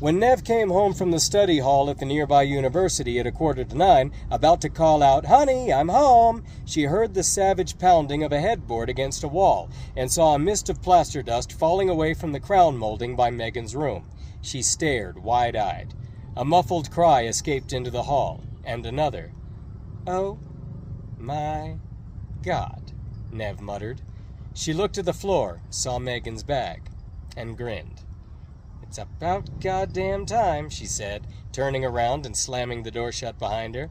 When Nev came home from the study hall at the nearby university at 9:15, about to call out, "Honey, I'm home," she heard the savage pounding of a headboard against a wall and saw a mist of plaster dust falling away from the crown molding by Megan's room. She stared, wide-eyed. A muffled cry escaped into the hall, and another. "Oh, my God," Nev muttered. She looked at the floor, saw Megan's bag, and grinned. "It's about goddamn time," she said, turning around and slamming the door shut behind her.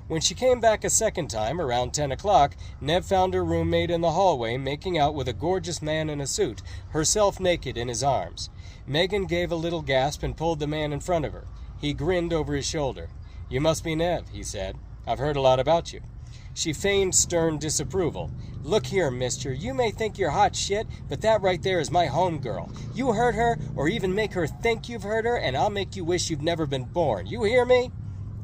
When she came back a second time, around 10 o'clock, Nev found her roommate in the hallway making out with a gorgeous man in a suit, herself naked in his arms. Megan gave a little gasp and pulled the man in front of her. He grinned over his shoulder. "You must be Nev," he said. "I've heard a lot about you." She feigned stern disapproval. "Look here, mister, you may think you're hot shit, but that right there is my homegirl. You hurt her, or even make her think you've hurt her, and I'll make you wish you've never been born. You hear me?"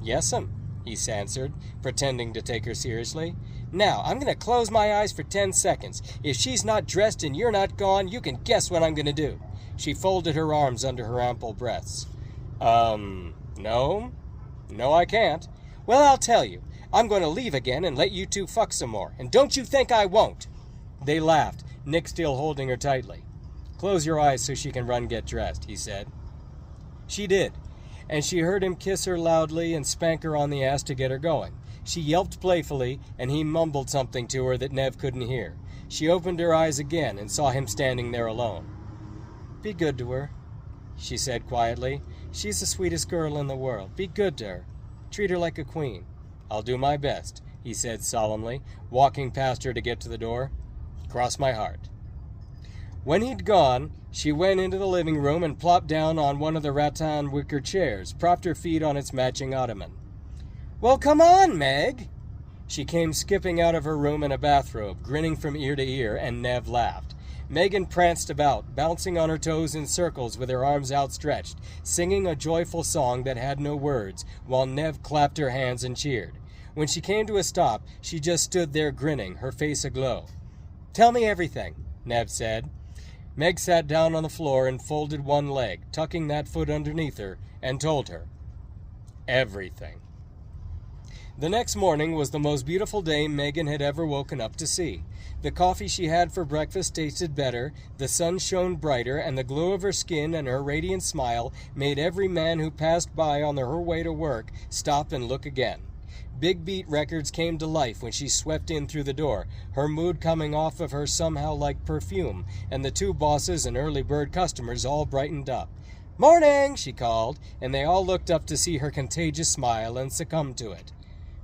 "Yes'm," he answered, pretending to take her seriously. "Now, I'm going to close my eyes for 10 seconds. If she's not dressed and you're not gone, you can guess what I'm going to do." She folded her arms under her ample breasts. No? No, I can't." "Well, I'll tell you. I'm going to leave again and let you two fuck some more, and don't you think I won't." They laughed, Nick still holding her tightly. "Close your eyes so she can run get dressed," he said. She did, and she heard him kiss her loudly and spank her on the ass to get her going. She yelped playfully, and he mumbled something to her that Nev couldn't hear. She opened her eyes again and saw him standing there alone. "Be good to her," she said quietly. "She's the sweetest girl in the world. Be good to her. Treat her like a queen." "I'll do my best," he said solemnly, walking past her to get to the door. "Cross my heart." When he'd gone, she went into the living room and plopped down on one of the rattan wicker chairs, propped her feet on its matching ottoman. "Well, come on, Meg!" She came skipping out of her room in a bathrobe, grinning from ear to ear, and Nev laughed. Megan pranced about, bouncing on her toes in circles with her arms outstretched, singing a joyful song that had no words, while Nev clapped her hands and cheered. When she came to a stop, she just stood there grinning, her face aglow. "Tell me everything," Nev said. Meg sat down on the floor and folded one leg, tucking that foot underneath her, and told her. Everything. The next morning was the most beautiful day Megan had ever woken up to see. The coffee she had for breakfast tasted better, the sun shone brighter, and the glow of her skin and her radiant smile made every man who passed by on her way to work stop and look again. Big Beat Records came to life when she swept in through the door, her mood coming off of her somehow like perfume, and the two bosses and early bird customers all brightened up. "Morning!" she called, and they all looked up to see her contagious smile and succumbed to it.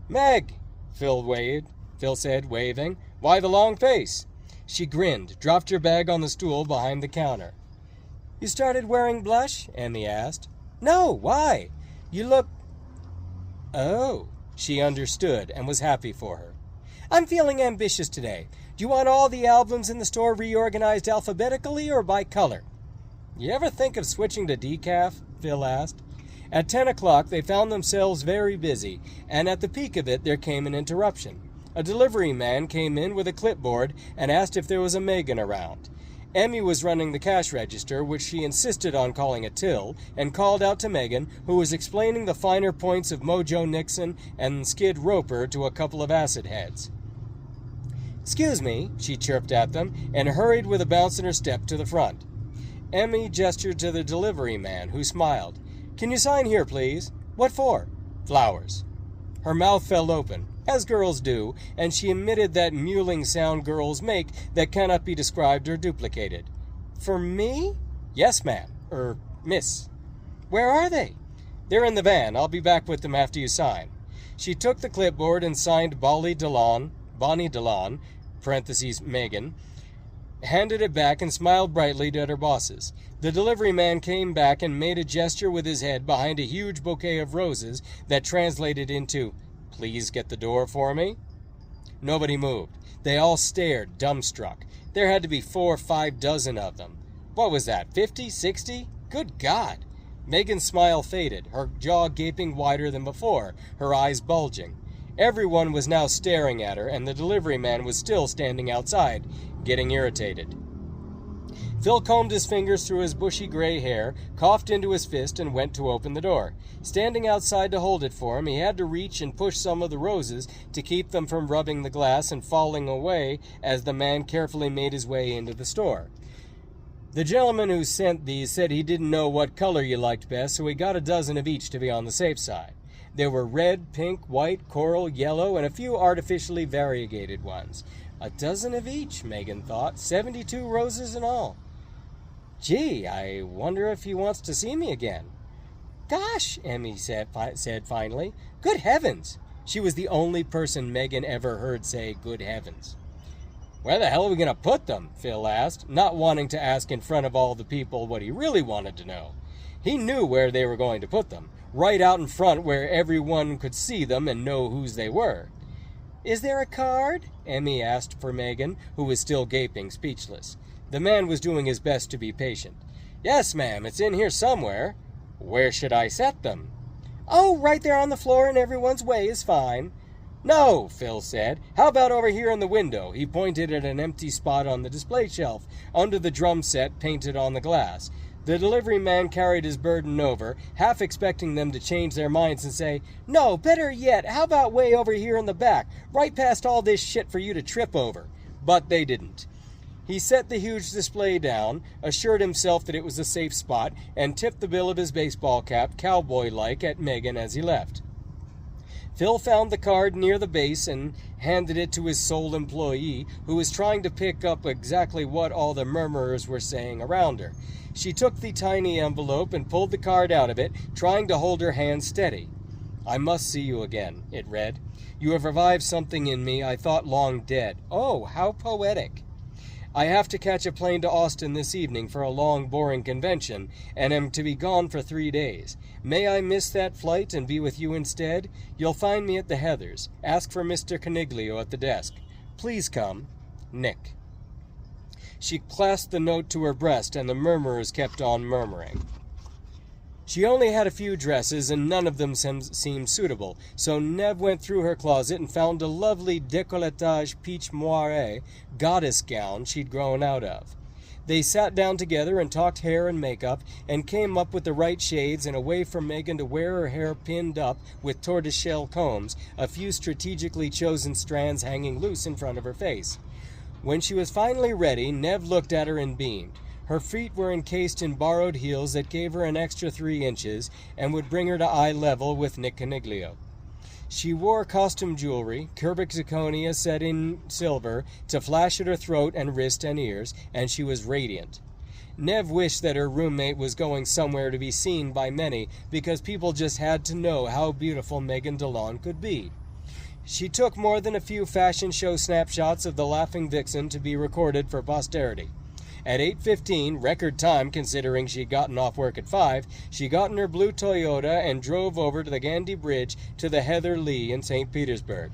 "Meg," Phil said, waving. "Why the long face?" She grinned, dropped her bag on the stool behind the counter. "You started wearing blush?" Emmy asked. "No, why? You look..." "Oh." She understood and was happy for her. "I'm feeling ambitious today. Do you want all the albums in the store reorganized alphabetically or by color?" "You ever think of switching to decaf?" Phil asked. At 10 o'clock, they found themselves very busy, and at the peak of it, there came an interruption. A delivery man came in with a clipboard and asked if there was a Megan around. Emmy was running the cash register, which she insisted on calling a till, and called out to Megan, who was explaining the finer points of Mojo Nixon and Skid Roper to a couple of acid heads. "Excuse me," she chirped at them, and hurried with a bounce in her step to the front. Emmy gestured to the delivery man, who smiled. "Can you sign here, please?" "What for?" "Flowers." Her mouth fell open, as girls do, and she emitted that mewling sound girls make that cannot be described or duplicated. "For me?" "Yes, ma'am. Miss." "Where are they?" "They're in the van. I'll be back with them after you sign." She took the clipboard and signed Bonnie Delon, parentheses Megan, handed it back and smiled brightly at her bosses. The delivery man came back and made a gesture with his head behind a huge bouquet of roses that translated into, "Please get the door for me." Nobody moved. They all stared, dumbstruck. There had to be 4 or 5 dozen of them. What was that, 50, 60? Good God! Megan's smile faded, her jaw gaping wider than before, her eyes bulging. Everyone was now staring at her, and the delivery man was still standing outside, getting irritated. Phil combed his fingers through his bushy gray hair, coughed into his fist, and went to open the door. Standing outside to hold it for him, he had to reach and push some of the roses to keep them from rubbing the glass and falling away as the man carefully made his way into the store. The gentleman who sent these said he didn't know what color you liked best, so he got a dozen of each to be on the safe side. There were red, pink, white, coral, yellow, and a few artificially variegated ones. A dozen of each, Megan thought. 72 roses in all. Gee, I wonder if he wants to see me again. Gosh, Emmy said finally. Good heavens! She was the only person Megan ever heard say good heavens. Where the hell are we going to put them? Phil asked, not wanting to ask in front of all the people what he really wanted to know. He knew where they were going to put them, right out in front where everyone could see them and know whose they were. Is there a card? Emmy asked for Megan, who was still gaping, speechless. The man was doing his best to be patient. Yes, ma'am, it's in here somewhere. Where should I set them? Oh, right there on the floor in everyone's way is fine. No, Phil said. How about over here in the window? He pointed at an empty spot on the display shelf, under the drum set painted on the glass. The delivery man carried his burden over, half expecting them to change their minds and say, No, better yet, how about way over here in the back, right past all this shit for you to trip over? But they didn't. He set the huge display down, assured himself that it was a safe spot, and tipped the bill of his baseball cap, cowboy-like, at Megan as he left. Phil found the card near the base and handed it to his sole employee, who was trying to pick up exactly what all the murmurers were saying around her. She took the tiny envelope and pulled the card out of it, trying to hold her hand steady. I must see you again, it read. You have revived something in me I thought long dead. Oh, how poetic. I have to catch a plane to Austin this evening for a long, boring convention, and am to be gone for 3 days. May I miss that flight and be with you instead? You'll find me at the Heathers. Ask for Mr. Coniglio at the desk. Please come. Nick. She clasped the note to her breast, and the murmurers kept on murmuring. She only had a few dresses, and none of them seemed suitable, so Neb went through her closet and found a lovely décolletage peach moiré goddess gown she'd grown out of. They sat down together and talked hair and makeup, and came up with the right shades and a way for Megan to wear her hair pinned up with tortoiseshell combs, a few strategically chosen strands hanging loose in front of her face. When she was finally ready, Neb looked at her and beamed. Her feet were encased in borrowed heels that gave her an extra 3 inches and would bring her to eye level with Nick Coniglio. She wore costume jewelry, Kerbic zirconia set in silver, to flash at her throat and wrist and ears, and she was radiant. Nev wished that her roommate was going somewhere to be seen by many, because people just had to know how beautiful Megan DeLon could be. She took more than a few fashion show snapshots of the Laughing Vixen to be recorded for posterity. At 8:15, record time considering she'd gotten off work at 5, she got in her blue Toyota and drove over to the Gandhi Bridge to the Heather Lee in St. Petersburg.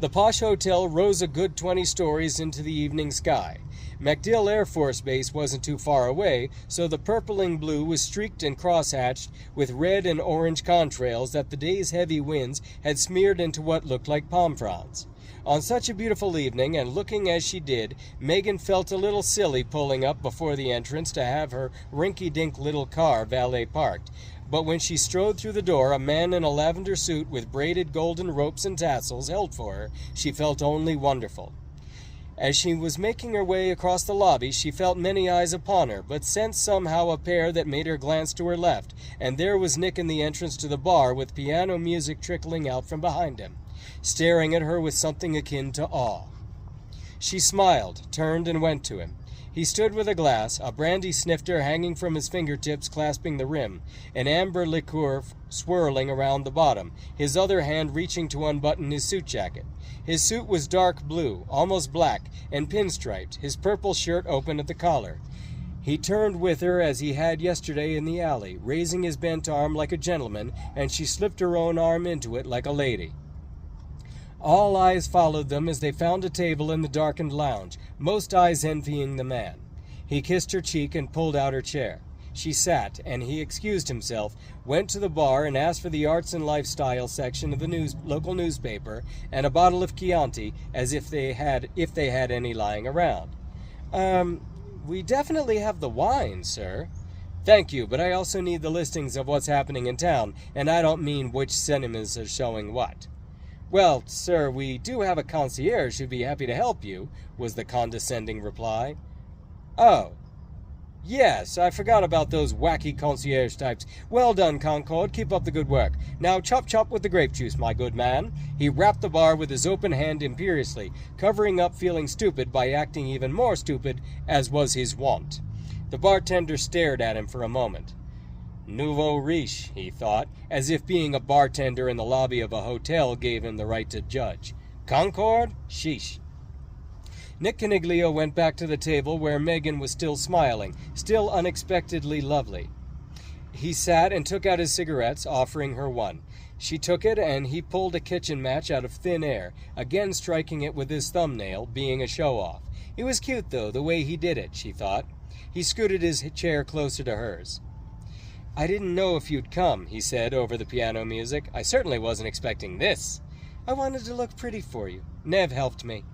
The posh hotel rose a good 20 stories into the evening sky. MacDill Air Force Base wasn't too far away, so the purpling blue was streaked and crosshatched with red and orange contrails that the day's heavy winds had smeared into what looked like palm fronds. On such a beautiful evening, and looking as she did, Megan felt a little silly pulling up before the entrance to have her rinky-dink little car valet parked. But when she strode through the door, a man in a lavender suit with braided golden ropes and tassels held for her, she felt only wonderful. As she was making her way across the lobby, she felt many eyes upon her, but sensed somehow a pair that made her glance to her left, and there was Nick in the entrance to the bar with piano music trickling out from behind him, staring at her with something akin to awe. She smiled, turned, and went to him. He stood with a glass, a brandy snifter hanging from his fingertips clasping the rim, an amber liqueur swirling around the bottom, his other hand reaching to unbutton his suit jacket. His suit was dark blue, almost black, and pinstriped, his purple shirt open at the collar. He turned with her as he had yesterday in the alley, raising his bent arm like a gentleman, and she slipped her own arm into it like a lady. All eyes followed them as they found a table in the darkened lounge, most eyes envying the man. He kissed her cheek and pulled out her chair. She sat, and he excused himself, went to the bar and asked for the arts and lifestyle section of the local newspaper and a bottle of Chianti, as if they had any lying around. We definitely have the wine, sir. Thank you, but I also need the listings of what's happening in town, and I don't mean which cinemas are showing what. Well, sir, we do have a concierge who'd be happy to help you, was the condescending reply. Oh. Yes, I forgot about those wacky concierge types. Well done, Concord. Keep up the good work. Now chop chop with the grape juice, my good man. He rapped the bar with his open hand imperiously, covering up feeling stupid by acting even more stupid, as was his wont. The bartender stared at him for a moment. Nouveau riche, he thought, as if being a bartender in the lobby of a hotel gave him the right to judge. Concord? Sheesh. Nick Caniglio went back to the table where Megan was still smiling, still unexpectedly lovely. He sat and took out his cigarettes, offering her one. She took it, and he pulled a kitchen match out of thin air, again striking it with his thumbnail, being a show-off. It was cute, though, the way he did it, she thought. He scooted his chair closer to hers. I didn't know if you'd come, he said over the piano music. I certainly wasn't expecting this. I wanted to look pretty for you. Nev helped me.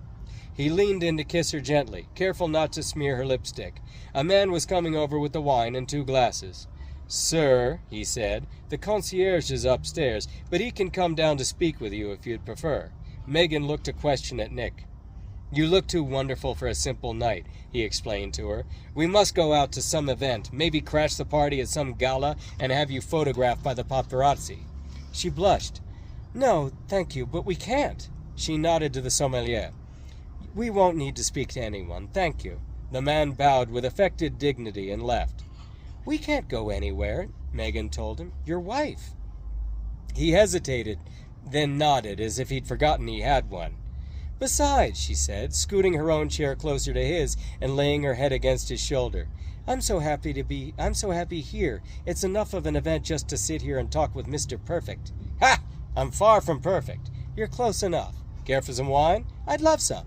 He leaned in to kiss her gently, careful not to smear her lipstick. A man was coming over with the wine and 2 glasses. Sir, he said, the concierge is upstairs, but he can come down to speak with you if you'd prefer. Megan looked a question at Nick. You look too wonderful for a simple night, he explained to her. We must go out to some event, maybe crash the party at some gala and have you photographed by the paparazzi. She blushed. No, thank you, but we can't. She nodded to the sommelier. We won't need to speak to anyone, thank you. The man bowed with affected dignity and left. We can't go anywhere, Megan told him. Your wife. He hesitated, then nodded as if he'd forgotten he had one. Besides, she said, scooting her own chair closer to his and laying her head against his shoulder, I'm so happy here. It's enough of an event just to sit here and talk with Mr. Perfect. Ha! I'm far from perfect. You're close enough. Care for some wine? I'd love some.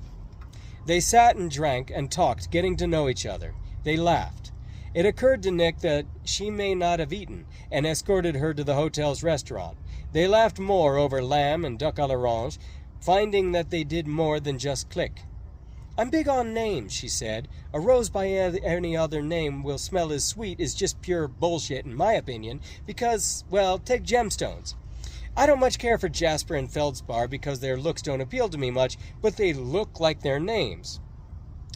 They sat and drank and talked, getting to know each other. They laughed. It occurred to Nick that she may not have eaten, and escorted her to the hotel's restaurant. They laughed more over lamb and duck à l'orange, finding that they did more than just click. I'm big on names, she said. A rose by any other name will smell as sweet is just pure bullshit, in my opinion, because, well, take gemstones. I don't much care for Jasper and Feldspar because their looks don't appeal to me much, but they look like their names.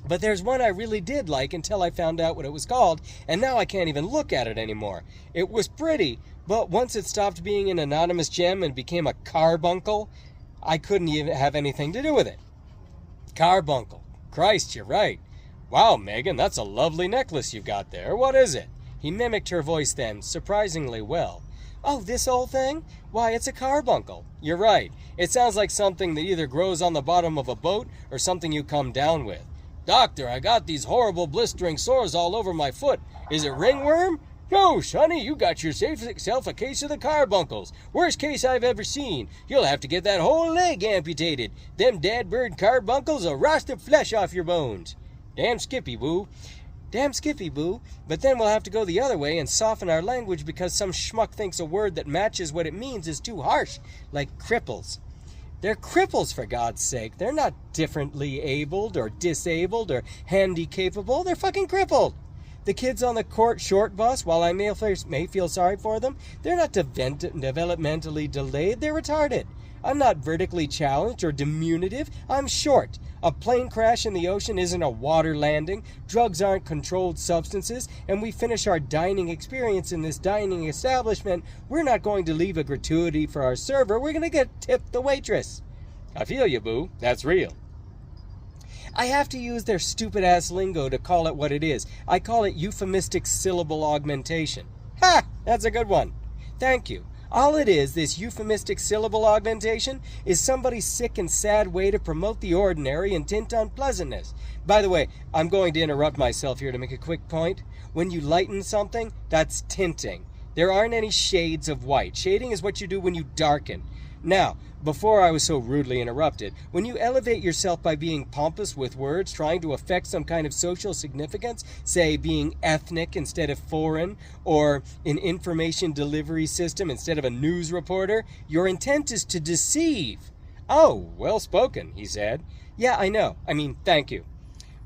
But there's one I really did like until I found out what it was called, and now I can't even look at it anymore. It was pretty, but once it stopped being an anonymous gem and became a carbuncle, I couldn't even have anything to do with it. Carbuncle. Christ, you're right. Wow, Megan, that's a lovely necklace you've got there. What is it? He mimicked her voice then, surprisingly well. Oh, this old thing? Why, it's a carbuncle. You're right. It sounds like something that either grows on the bottom of a boat or something you come down with. Doctor, I got these horrible blistering sores all over my foot. Is it ringworm? No, sonny, you got yourself a case of the carbuncles. Worst case I've ever seen. You'll have to get that whole leg amputated. Them dadbird carbuncles will rot the flesh off your bones. Damn skippy, boo. Damn skippy, boo. But then we'll have to go the other way and soften our language because some schmuck thinks a word that matches what it means is too harsh, like cripples. They're cripples, for God's sake. They're not differently abled or disabled or handy-capable. They're fucking crippled. The kids on the court short bus, while I may feel sorry for them, they're not developmentally delayed. They're retarded. I'm not vertically challenged or diminutive. I'm short. A plane crash in the ocean isn't a water landing. Drugs aren't controlled substances. And we finish our dining experience in this dining establishment, we're not going to leave a gratuity for our server. We're going to get tipped the waitress. I feel you, boo. That's real. I have to use their stupid-ass lingo to call it what it is. I call it euphemistic syllable augmentation. Ha! That's a good one. Thank you. All it is, this euphemistic syllable augmentation, is somebody's sick and sad way to promote the ordinary and tint unpleasantness. By the way, I'm going to interrupt myself here to make a quick point. When you lighten something, that's tinting. There aren't any shades of white. Shading is what you do when you darken. Now, before I was so rudely interrupted, when you elevate yourself by being pompous with words, trying to affect some kind of social significance, say being ethnic instead of foreign, or an information delivery system instead of a news reporter, your intent is to deceive. Oh, well spoken, he said. Yeah, I know. I mean, thank you.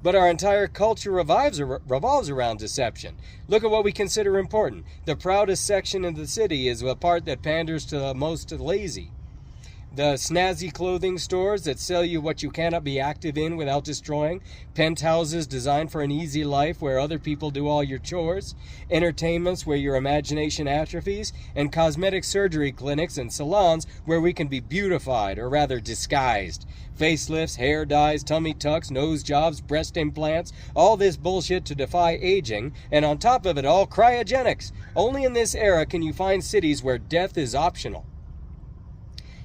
But our entire culture revolves around deception. Look at what we consider important. The proudest section in the city is the part that panders to the most lazy. The snazzy clothing stores that sell you what you cannot be active in without destroying, penthouses designed for an easy life where other people do all your chores, entertainments where your imagination atrophies, and cosmetic surgery clinics and salons where we can be beautified, or rather disguised. Facelifts, hair dyes, tummy tucks, nose jobs, breast implants, all this bullshit to defy aging, and on top of it all, cryogenics. Only in this era can you find cities where death is optional.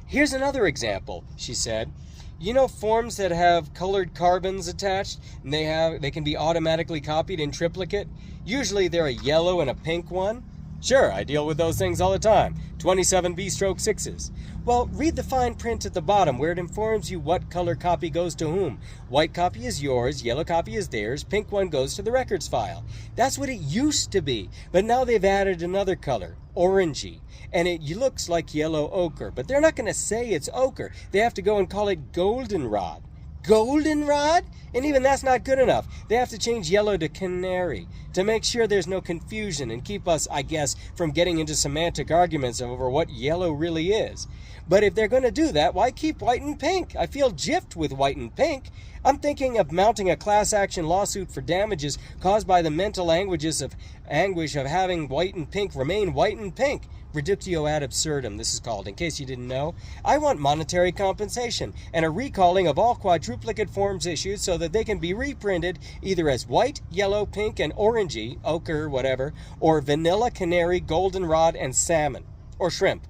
Here's another example, she said. You know forms that have colored carbons attached, and they can be automatically copied in triplicate? Usually they're a yellow and a pink one. Sure, I deal with those things all the time. 27 B-stroke 6s. Well, read the fine print at the bottom where it informs you what color copy goes to whom. White copy is yours, yellow copy is theirs, pink one goes to the records file. That's what it used to be, but now they've added another color, orangey. And it looks like yellow ochre, but they're not going to say it's ochre. They have to go and call it goldenrod. Goldenrod? And even that's not good enough. They have to change yellow to canary to make sure there's no confusion and keep us, I guess, from getting into semantic arguments over what yellow really is. But if they're going to do that, why keep white and pink? I feel gypped with white and pink. I'm thinking of mounting a class action lawsuit for damages caused by the mental anguish of having white and pink remain white and pink. Reductio ad absurdum, this is called, in case you didn't know. I want monetary compensation and a recalling of all quadruplicate forms issued so that they can be reprinted either as white, yellow, pink, and orangey, ochre, whatever, or vanilla, canary, goldenrod, and salmon, or shrimp,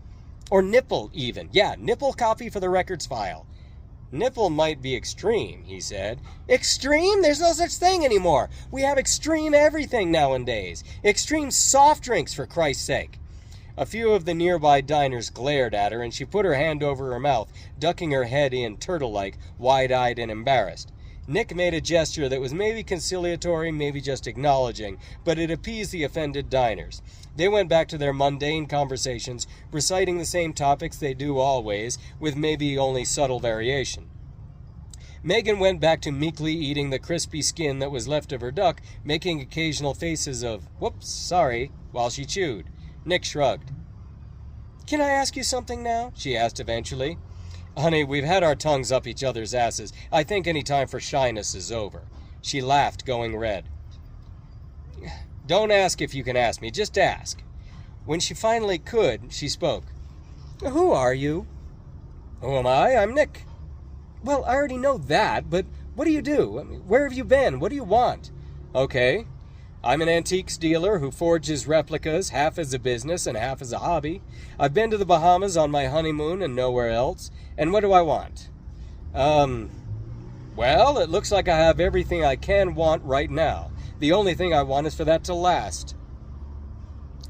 or nipple even. Yeah, nipple copy for the records file. Nipple might be extreme, he said. Extreme? There's no such thing anymore. We have extreme everything nowadays. Extreme soft drinks, for Christ's sake. A few of the nearby diners glared at her, and she put her hand over her mouth, ducking her head in turtle-like, wide-eyed and embarrassed. Nick made a gesture that was maybe conciliatory, maybe just acknowledging, but it appeased the offended diners. They went back to their mundane conversations, reciting the same topics they do always, with maybe only subtle variation. Megan went back to meekly eating the crispy skin that was left of her duck, making occasional faces of, whoops, sorry, while she chewed. Nick shrugged. Can I ask you something now? She asked eventually. Honey, we've had our tongues up each other's asses. I think any time for shyness is over. She laughed, going red. Don't ask if you can ask me, just ask. When she finally could, she spoke. Who are you? Who am I? I'm Nick. Well, I already know that, but what do you do? I mean, where have you been? What do you want? Okay. I'm an antiques dealer who forges replicas, half as a business and half as a hobby. I've been to the Bahamas on my honeymoon and nowhere else. And what do I want? Well, it looks like I have everything I can want right now. The only thing I want is for that to last.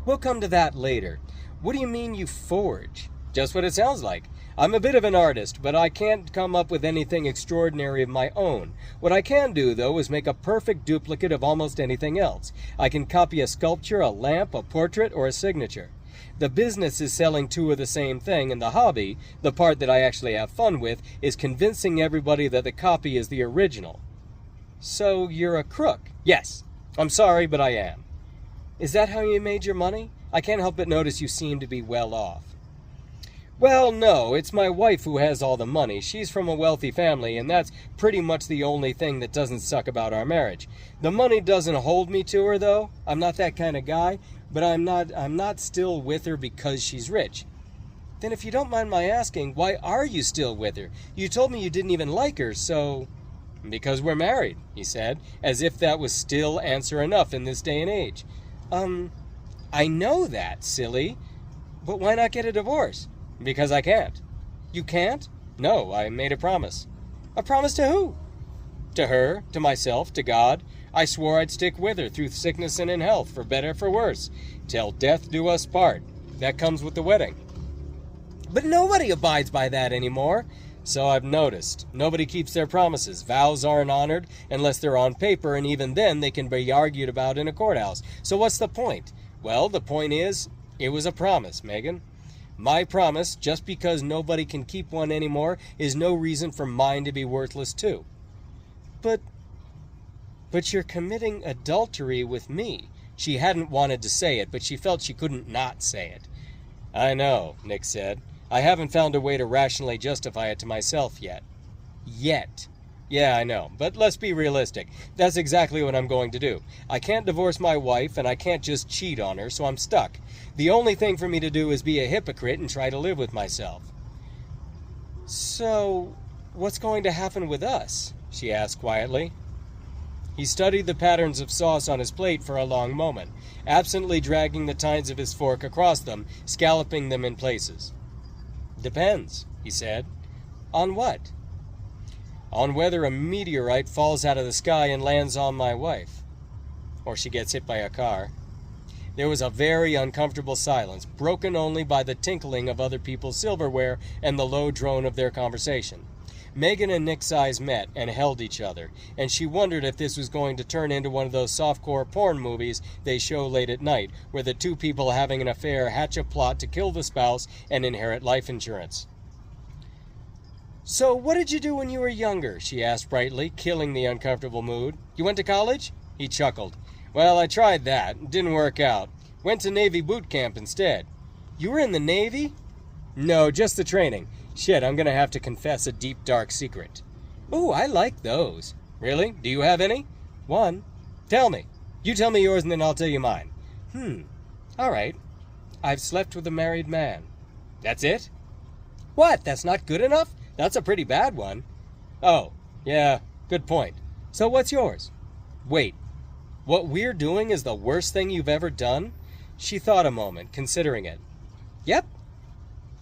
We'll come to that later. What do you mean you forge? Just what it sounds like. I'm a bit of an artist, but I can't come up with anything extraordinary of my own. What I can do, though, is make a perfect duplicate of almost anything else. I can copy a sculpture, a lamp, a portrait, or a signature. The business is selling two of the same thing, and the hobby, the part that I actually have fun with, is convincing everybody that the copy is the original. So you're a crook? Yes. I'm sorry, but I am. Is that how you made your money? I can't help but notice you seem to be well off. Well, no, it's my wife who has all the money. She's from a wealthy family, and that's pretty much the only thing that doesn't suck about our marriage. The money doesn't hold me to her, though. I'm not that kind of guy, but I'm not still with her because she's rich. Then if you don't mind my asking, why are you still with her? You told me you didn't even like her, so... Because we're married, he said, as if that was still answer enough in this day and age. I know that, silly. But why not get a divorce? Because I can't. You can't? No, I made a promise. A promise to who? To her, to myself, to God. I swore I'd stick with her through sickness and in health, for better, for worse, till death do us part. That comes with the wedding. But nobody abides by that anymore. So I've noticed. Nobody keeps their promises. Vows aren't honored unless they're on paper, and even then they can be argued about in a courthouse. So what's the point? Well, the point is, it was a promise, Megan. My promise, just because nobody can keep one anymore, is no reason for mine to be worthless too. But But you're committing adultery with me. She hadn't wanted to say it, but she felt she couldn't not say it. I know, Nick said. I haven't found a way to rationally justify it to myself yet. Yet. Yeah, I know, but let's be realistic. That's exactly what I'm going to do. I can't divorce my wife, and I can't just cheat on her, so I'm stuck. The only thing for me to do is be a hypocrite and try to live with myself. So, what's going to happen with us? She asked quietly. He studied the patterns of sauce on his plate for a long moment, absently dragging the tines of his fork across them, scalloping them in places. Depends, he said. On what? On whether a meteorite falls out of the sky and lands on my wife. Or she gets hit by a car. There was a very uncomfortable silence, broken only by the tinkling of other people's silverware and the low drone of their conversation. Megan and Nick's eyes met and held each other, and she wondered if this was going to turn into one of those softcore porn movies they show late at night, where the two people having an affair hatch a plot to kill the spouse and inherit life insurance. So what did you do when you were younger? She asked brightly, killing the uncomfortable mood. You went to college? He chuckled. Well, I tried that. Didn't work out. Went to Navy boot camp instead. You were in the Navy? No, just the training. Shit, I'm gonna have to confess a deep, dark secret. Ooh, I like those. Really? Do you have any? One. Tell me. You tell me yours and then I'll tell you mine. All right. I've slept with a married man. That's it? What? That's not good enough? That's a pretty bad one. Oh, yeah, good point. So what's yours? Wait, what we're doing is the worst thing you've ever done? She thought a moment, considering it. Yep.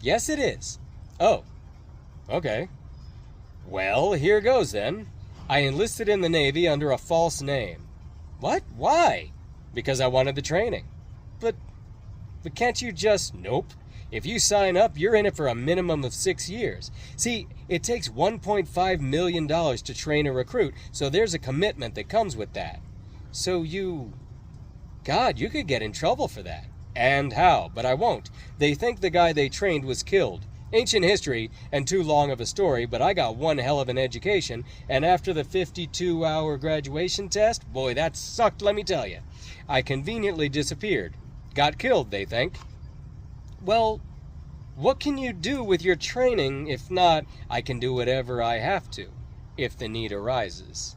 Yes, it is. Oh, okay. Well, here goes then. I enlisted in the Navy under a false name. What? Why? Because I wanted the training. But can't you just... Nope. If you sign up, you're in it for a minimum of 6 years. See, it takes $1.5 million to train a recruit, so there's a commitment that comes with that. So you... God, you could get in trouble for that. And how? But I won't. They think the guy they trained was killed. Ancient history, and too long of a story, but I got one hell of an education, and after the 52-hour graduation test, boy, that sucked, let me tell you. I conveniently disappeared. Got killed, they think. Well, what can you do with your training? If not, I can do whatever I have to, if the need arises.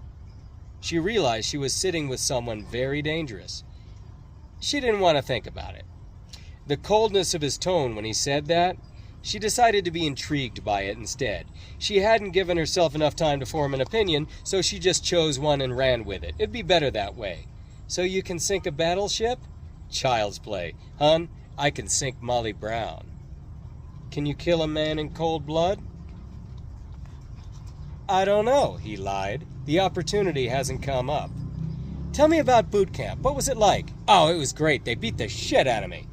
She realized she was sitting with someone very dangerous. She didn't want to think about it. The coldness of his tone when he said that, she decided to be intrigued by it instead. She hadn't given herself enough time to form an opinion, so she just chose one and ran with it. It'd be better that way. So you can sink a battleship? Child's play. Hun, I can sink Molly Brown. Can you kill a man in cold blood? I don't know, he lied. The opportunity hasn't come up. Tell me about boot camp. What was it like? Oh, it was great. They beat the shit out of me.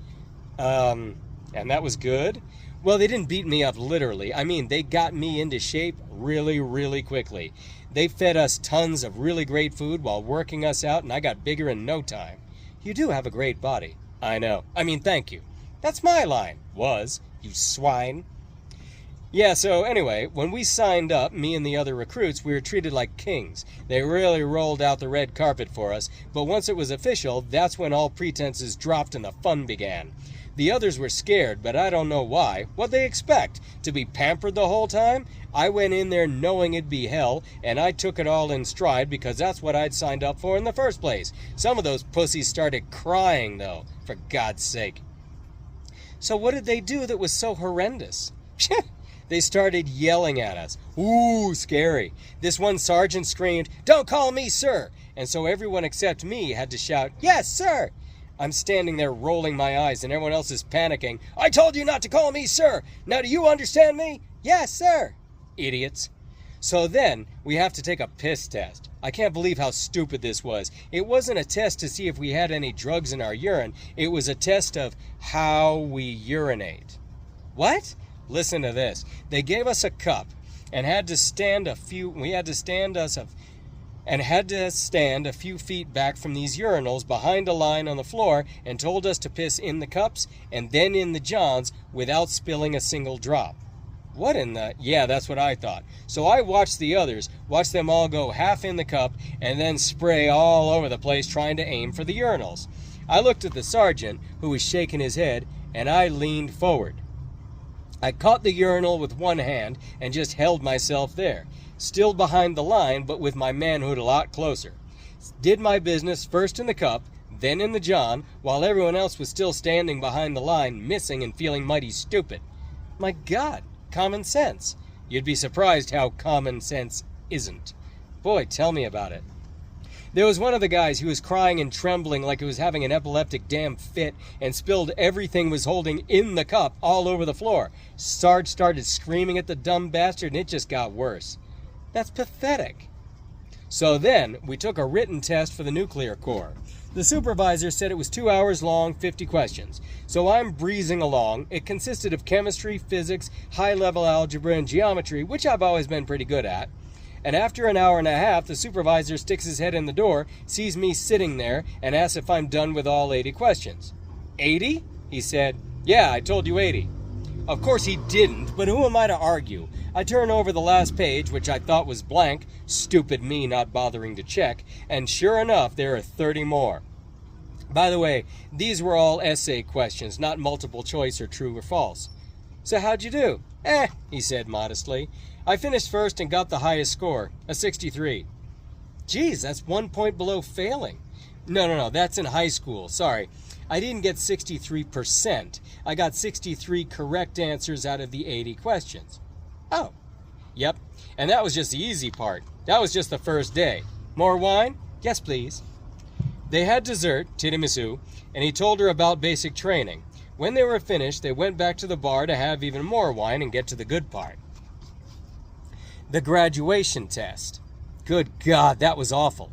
And that was good? Well, they didn't beat me up literally. I mean, they got me into shape really, really quickly. They fed us tons of really great food while working us out, and I got bigger in no time. You do have a great body. I know. I mean, thank you. That's my line. Was. You swine. Yeah, so anyway, when we signed up, me and the other recruits, we were treated like kings. They really rolled out the red carpet for us, but once it was official, that's when all pretenses dropped and the fun began. The others were scared, but I don't know why. What'd they expect? To be pampered the whole time? I went in there knowing it'd be hell, and I took it all in stride because that's what I'd signed up for in the first place. Some of those pussies started crying, though, for God's sake. So what did they do that was so horrendous? They started yelling at us. Ooh, scary. This one sergeant screamed, "Don't call me sir!" And so everyone except me had to shout, "Yes, sir!" I'm standing there rolling my eyes and everyone else is panicking. "I told you not to call me sir! Now do you understand me?" "Yes, sir!" Idiots. So then, we have to take a piss test. I can't believe how stupid this was. It wasn't a test to see if we had any drugs in our urine. It was a test of how we urinate. What? Listen to this. They gave us a cup and had to stand a few feet back from these urinals behind a line on the floor and told us to piss in the cups and then in the johns without spilling a single drop. What in the... Yeah, that's what I thought. So I watched the others, watched them all go half in the cup, and then spray all over the place trying to aim for the urinals. I looked at the sergeant, who was shaking his head, and I leaned forward. I caught the urinal with one hand and just held myself there, still behind the line, but with my manhood a lot closer. Did my business first in the cup, then in the john, while everyone else was still standing behind the line, missing and feeling mighty stupid. My God, common sense. You'd be surprised how common sense isn't. Boy, tell me about it. There was one of the guys who was crying and trembling like he was having an epileptic damn fit and spilled everything was holding in the cup all over the floor. Sarge started screaming at the dumb bastard and it just got worse. That's pathetic. So then, we took a written test for the nuclear corps. The supervisor said it was 2 hours long, 50 questions. So I'm breezing along. It consisted of chemistry, physics, high-level algebra, and geometry, which I've always been pretty good at. And after an hour and a half, the supervisor sticks his head in the door, sees me sitting there, and asks if I'm done with all 80 questions. 80? He said, yeah, I told you 80. Of course he didn't, but who am I to argue? I turn over the last page, which I thought was blank, stupid me not bothering to check, and sure enough, there are 30 more. By the way, these were all essay questions, not multiple choice or true or false. So how'd you do? He said modestly. I finished first and got the highest score, a 63. Geez, that's 1 point below failing. No, that's in high school, sorry. I didn't get 63%. I got 63 correct answers out of the 80 questions. Oh, yep, and that was just the easy part. That was just the first day. More wine? Yes, please. They had dessert, tiramisu, and he told her about basic training. When they were finished, they went back to the bar to have even more wine and get to the good part. The graduation test. Good God, that was awful.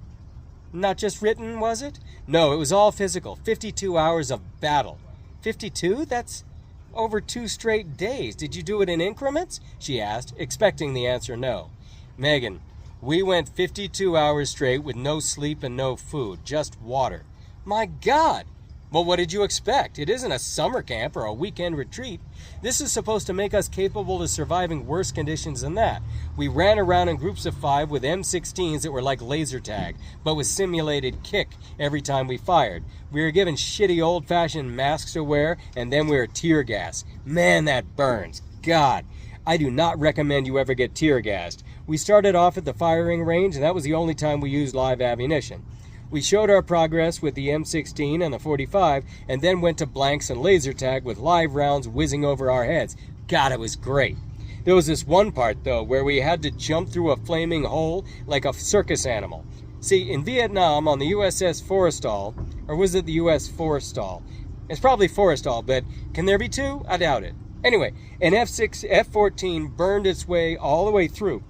Not just written, was it? No, it was all physical. 52 hours of battle. 52? That's over 2 straight days. Did you do it in increments? She asked, expecting the answer no. Megan, we went 52 hours straight with no sleep and no food, just water. My God! Well, what did you expect? It isn't a summer camp or a weekend retreat. This is supposed to make us capable of surviving worse conditions than that. We ran around in groups of 5 with M16s that were like laser tag, but with simulated kick every time we fired. We were given shitty old-fashioned masks to wear, and then we were tear gas. Man, that burns. God, I do not recommend you ever get tear gassed. We started off at the firing range, and that was the only time we used live ammunition. We showed our progress with the M16 and the 45, and then went to blanks and laser tag with live rounds whizzing over our heads. God, it was great. There was this one part, though, where we had to jump through a flaming hole like a circus animal. See, in Vietnam, on the USS Forrestal, or was it the US Forrestal? It's probably Forrestal, but can there be 2? I doubt it. Anyway, an F-14 burned its way all the way through.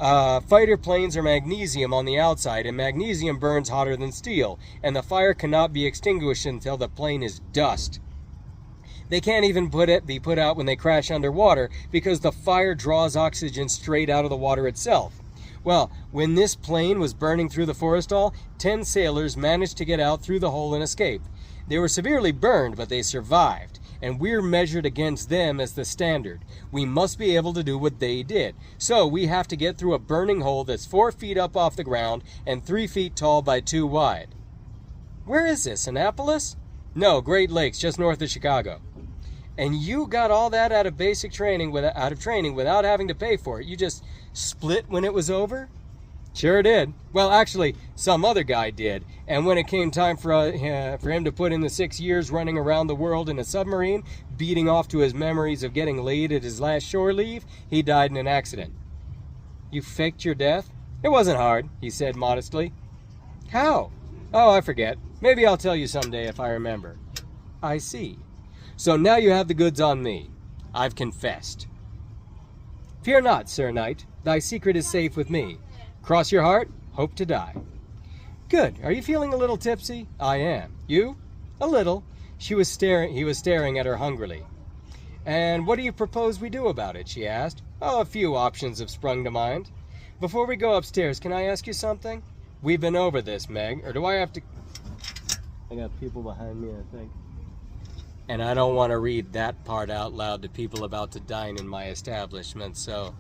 Fighter planes are magnesium on the outside, and magnesium burns hotter than steel, and the fire cannot be extinguished until the plane is dust. They can't even be put out when they crash underwater because the fire draws oxygen straight out of the water itself. Well, when this plane was burning through the Forrestal, 10 sailors managed to get out through the hole and escape. They were severely burned, but they survived. And we're measured against them as the standard. We must be able to do what they did. So we have to get through a burning hole that's 4 feet up off the ground and 3 feet tall by 2 wide. Where is this, Annapolis? No, Great Lakes, just north of Chicago. And you got all that out of basic training, without having to pay for it. You just split when it was over? Sure did. Well, actually, some other guy did. And when it came time for him to put in the 6 years running around the world in a submarine, beating off to his memories of getting laid at his last shore leave, he died in an accident. You faked your death? It wasn't hard, he said modestly. How? Oh, I forget. Maybe I'll tell you someday if I remember. I see. So now you have the goods on me. I've confessed. Fear not, Sir Knight. Thy secret is safe with me. Cross your heart, hope to die. Good. Are you feeling a little tipsy? I am. You? A little. He was staring at her hungrily. And what do you propose we do about it? She asked. Oh, a few options have sprung to mind. Before we go upstairs, can I ask you something? We've been over this, Meg. Or do I have to... I got people behind me, I think. And I don't want to read that part out loud to people about to dine in my establishment, so